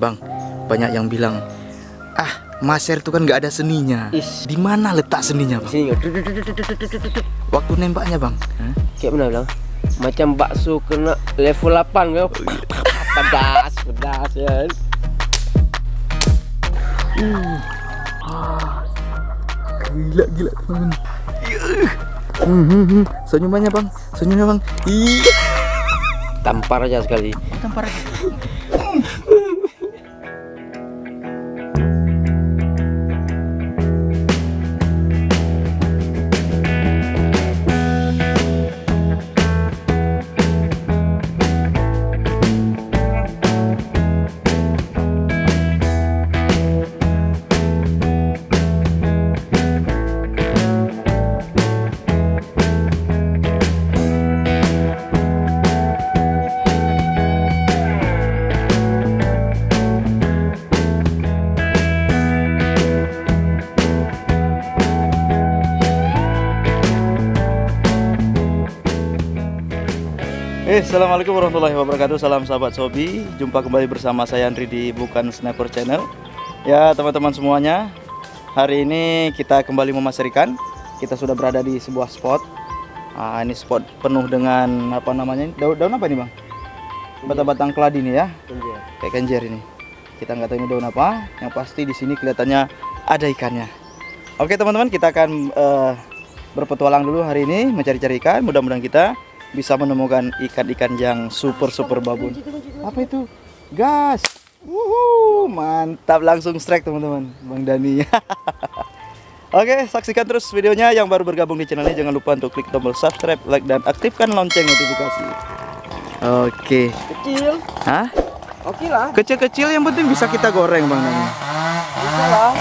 Bang, banyak yang bilang, maser itu kan nggak ada seninya. Di mana letak seninya, Bang? Sini. Waktu nembaknya, Bang. Kayak mana bilang? Macam bakso kena level 8 kau. Pedas ya. Gila teman. Senyumannya, Bang. Senyumnya, Bang. Tampar aja sekali. Tampar aja. Assalamualaikum warahmatullahi wabarakatuh. Salam sahabat Sobi. Jumpa kembali bersama saya Andri di Bukan Sniper Channel. Ya teman-teman semuanya, hari ini kita kembali memasar ikan. Kita sudah berada di sebuah spot. Ini spot penuh dengan apa namanya? Daun apa nih, Bang? Batang-batang keladi nih ya. Kayak kenjer ini. Kita nggak tahu ini daun apa. Yang pasti di sini kelihatannya ada ikannya. Oke teman-teman, kita akan berpetualang dulu hari ini mencari-cari ikan. Mudah-mudahan kita bisa menemukan ikan-ikan yang super babun. Apa itu? Gas. Mantap, langsung strike teman-teman. Bang Dani. Oke, saksikan terus videonya. Yang baru bergabung di channel ini jangan lupa untuk klik tombol subscribe, like, dan aktifkan lonceng notifikasi. Oke. Kecil. Hah? Oke lah. Kecil-kecil yang penting bisa kita goreng, Bang Dani. Bisa lah.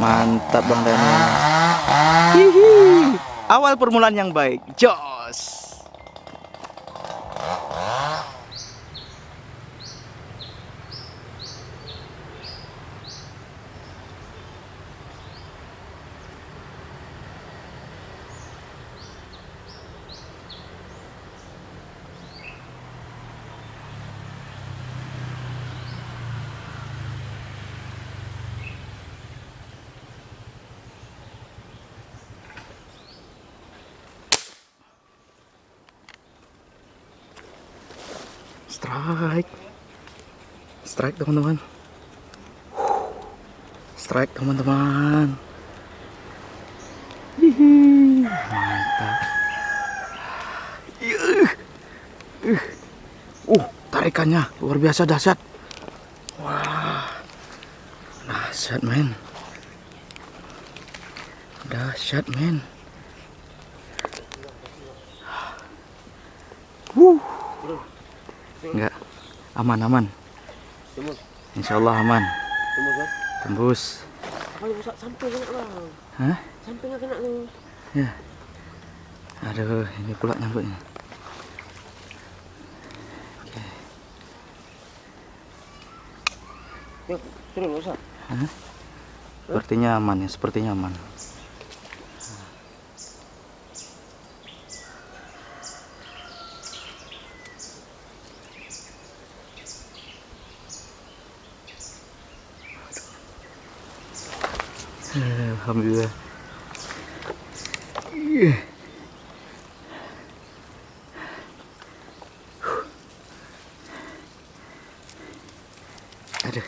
Mantap Bang Dani. Hihi. Awal permulaan yang baik. Jos. Strike teman-teman. Strike teman-teman. Mantap. Tarikannya luar biasa dahsyat. Wah, dahsyat men. Dahsyat men. Enggak, aman. Insya Allah aman. Tembus. Kalau sampai kena bang. Hah? Sampai nggak kena lu. Ya. Aduh, ini pula nyambutnya. Oke. Yuk, turun nggak usah. Hah? Sepertinya aman ya, sepertinya aman. Alhamdulillah. Aduh,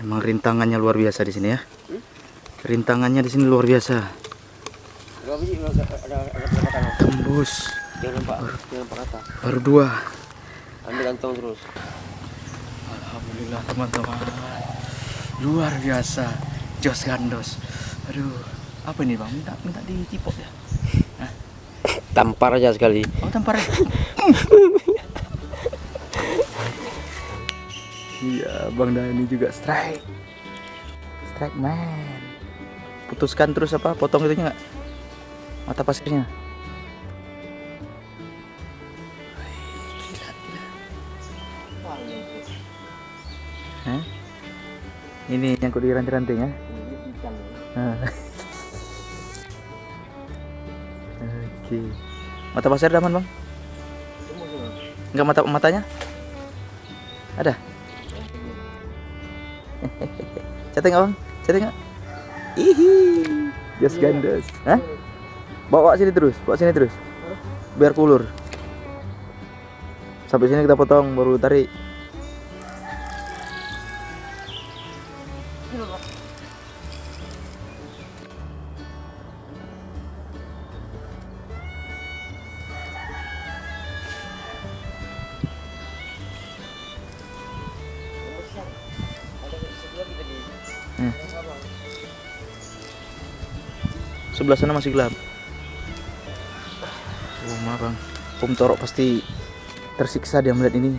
emang rintangannya luar biasa di sini ya. Rintangannya di sini luar biasa. Tembus. Jangan nampak rata. Baru 2. Ambil kantong terus. Alhamdulillah teman-teman. Luar biasa. Jos gandos. Aduh, apa ini Bang? Minta ditipok ya? Hah? Tampar aja sekali. Oh, tampar aja. Iya, Bang Dani juga strike man. Putuskan terus apa? Potong itunya nggak? Mata pasirnya. Gila. Hah? Ini nyangkut di ranting-ranting ya? Oke. Mata pasir ada aman Bang? Enggak matanya? Ada? Cete nggak bang? Cete nggak? Ihi, just gandos. Hah? Bawa sini terus, biar kulur. Sampai sini kita potong, baru tarik. Sebelah sana masih gelap. Oh, maaf bang, Om Torok pasti tersiksa dia melihat ini.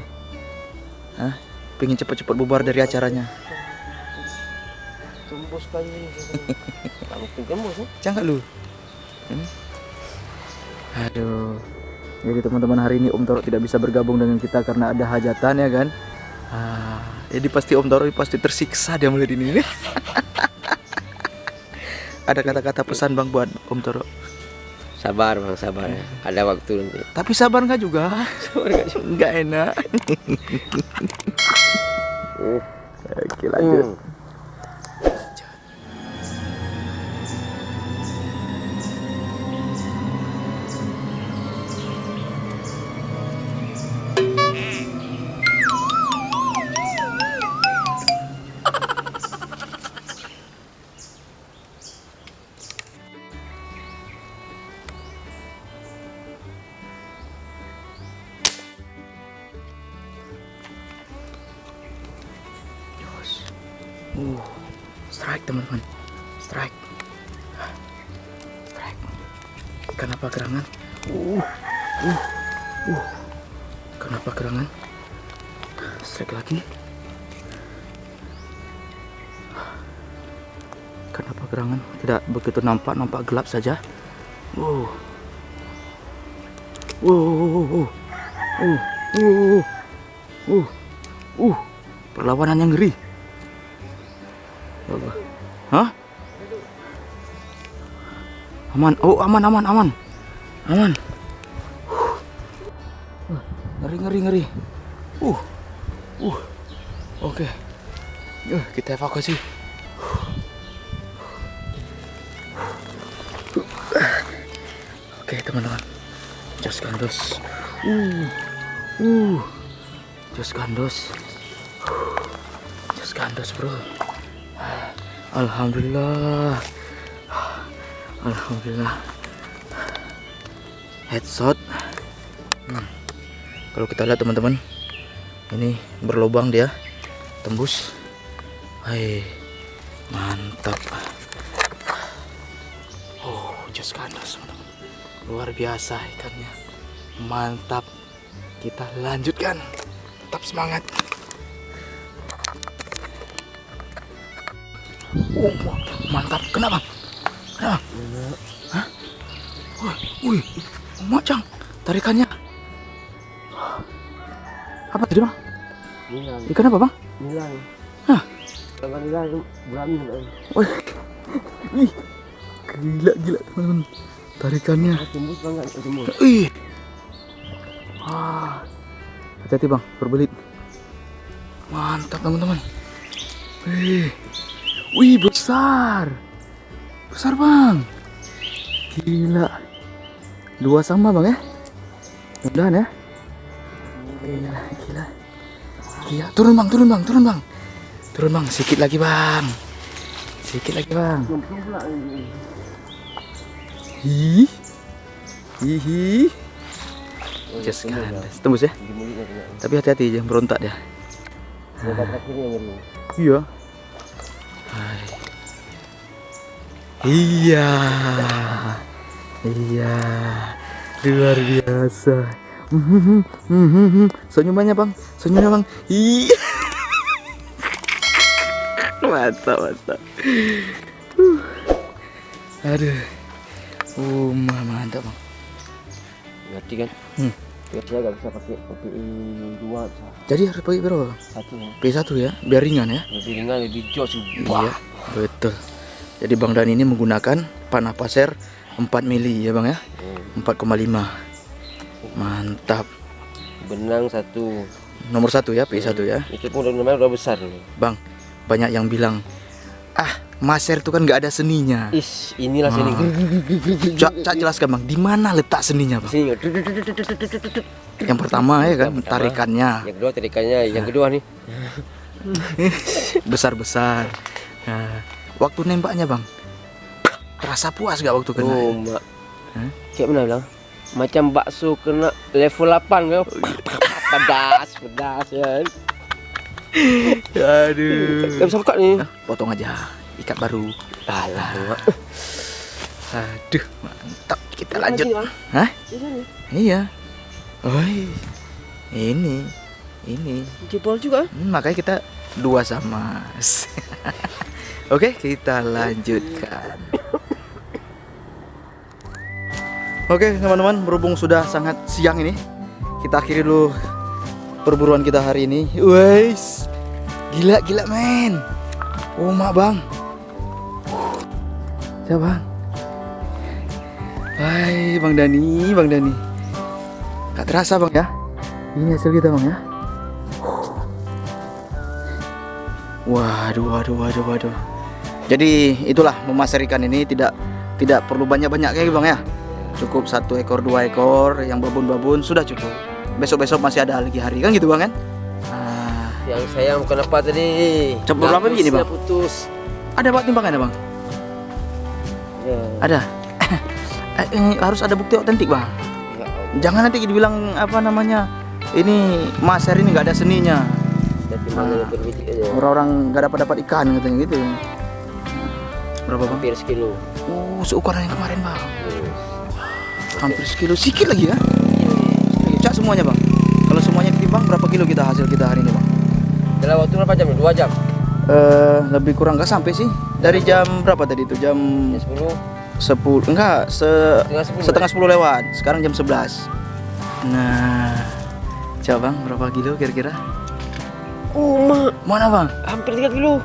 Hah? Pengen cepat-cepat bubar dari acaranya. Tembus kayu ini. Kamu tembus ya? Jangan lu. Aduh. Jadi teman-teman, hari ini Om Torok tidak bisa bergabung dengan kita karena ada hajatan ya kan. Jadi pasti Om Torok pasti tersiksa dia melihat ini. Ada kata-kata pesan bang buat Om Torok? Sabar bang, sabar ya. Ada waktu nanti. Tapi sabar nggak juga? Sabar nggak juga. Nggak enak. Oke lanjut. Strike teman-teman, strike. Kenapa gerangan? Kenapa gerangan? Strike lagi. Kenapa gerangan? Tidak begitu nampak gelap saja. Perlawanan yang ngeri. Hah? Aman. Oh, aman. Ngeri. Oke. Kita evakuasi. Oke, teman-teman. Just gandos. Just gandos, bro. Alhamdulillah. Headshot. Kalau kita lihat teman-teman, ini berlubang dia, tembus. Hai, mantap. Just gandos teman-teman. Luar biasa ikannya. Mantap. Kita lanjutkan. Tetap semangat. Mantap, kenapa? Hah? Wih, macam tarikannya. Apa tadi bang? Nilang. Ikan apa bang? Nilang. Hah? Kalau nilang berani. Wih, gila teman-teman. Tarikannya. Tembus banget, tembus. Hati-hati bang, berbelit. Mantap teman-teman. Wih, besar bang. Gila. 2 sama bang ya. Mudah-mudahan ya. Gila. Turun bang. Sedikit lagi bang. Hihi. Just gandos. Tembus ya. Tapi hati-hati jangan berontak dia. Iya. Iya, luar biasa. Senyumannya bang. Iya. Mantap. Aduh, mantap bang. Ngerti kan? Saya nggak bisa pakai 2. Jadi harus pakai berapa bang? 1 P1 ya, biar ringan ya. lebih ringan, lebih jos. Iya, betul. Jadi Bang Dan ini menggunakan panah pasir 4 mili ya Bang ya. 4,5. Mantap. Benang 1. Nomor 1 ya, P1 ya. Itu pun udah besar. Bang, banyak yang bilang, maser itu kan nggak ada seninya. Is, inilah sini. Cak jelaskan bang, di mana letak seninya bang? Sini. Yang pertama ya kan, Yang pertama. tarikannya Yang kedua tarikannya, yang kedua nih. besar-besar. Nah, waktu nembaknya bang, terasa puas gak waktu kena? Oh, Mak. Hah? Kayak mana bilang? Macam bakso kena level 8 kan. Pedas ya. Aduh. Gak bisa buka nih. Potong aja, ikat baru. Alah, Mak. Aduh, mantap. Kita lanjut. Lagi, Bang. Hah? Di sini. Iya. Oi, ini. Jebol juga. Makanya kita 2 sama. Oke, kita lanjutkan. Oke, teman-teman, berhubung sudah sangat siang ini, kita akhiri dulu perburuan kita hari ini. Wes, gila men. Oh mak bang. Siapa bang? Hai bang Dani. Gak terasa bang ya. Ini hasil kita bang ya. Waduh. Jadi itulah memasak ikan ini tidak perlu banyak-banyak kayak bang ya. Cukup 1 ekor 2 ekor yang babon-babon sudah cukup. Besok masih ada lagi hari kan gitu bang kan? Yang sayang bukan apa tadi? Coba berapa biji nih bang? Putus. Ada pak timbangannya bang? Ya. Ada. Harus ada bukti otentik bang. Ya, Jangan nanti dibilang apa namanya ini maser ini nggak ada seninya. tapi mana berbiji aja. Orang-orang nggak dapat ikan katanya gitu. Berapa bang? Hampir sekilo. Seukuran yang kemarin bang. Hampir sekilo, sikit lagi ya. Cak semuanya bang. Kalau semuanya ditimbang berapa kilo hasil kita hari ini bang? Dalam waktu berapa jam? 2 jam. Lebih kurang nggak sampai sih. Dari jam berapa tadi itu? Jam 10 enggak, setengah 10 lewat. Sekarang jam 11. Nah, coba bang berapa kilo kira-kira? Oh, Mak. Mana bang? Hampir 3 kilo.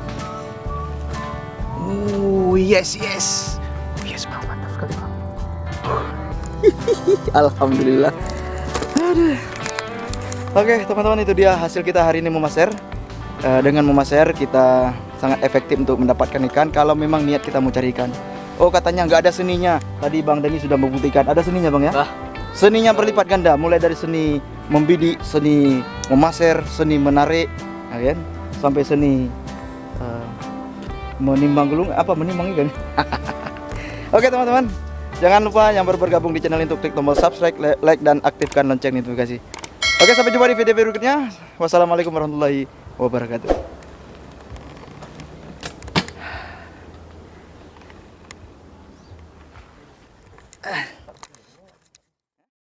Yes bang, mantap sekali bang. Alhamdulillah. Aduh. Oke teman-teman, itu dia hasil kita hari ini memaser. Dengan memaser kita sangat efektif untuk mendapatkan ikan kalau memang niat kita mau cari ikan. Oh katanya nggak ada seninya. Tadi Bang Dani sudah membuktikan ada seninya bang ya. Seninya berlipat ganda, mulai dari seni membidik, seni memaser, seni menarik, ya kan? Sampai seni menimbang ikan. Oke teman-teman, jangan lupa yang baru bergabung di channel ini untuk klik tombol subscribe, like dan aktifkan lonceng notifikasi. Oke, sampai jumpa di video berikutnya. Wassalamualaikum warahmatullahi wabarakatuh.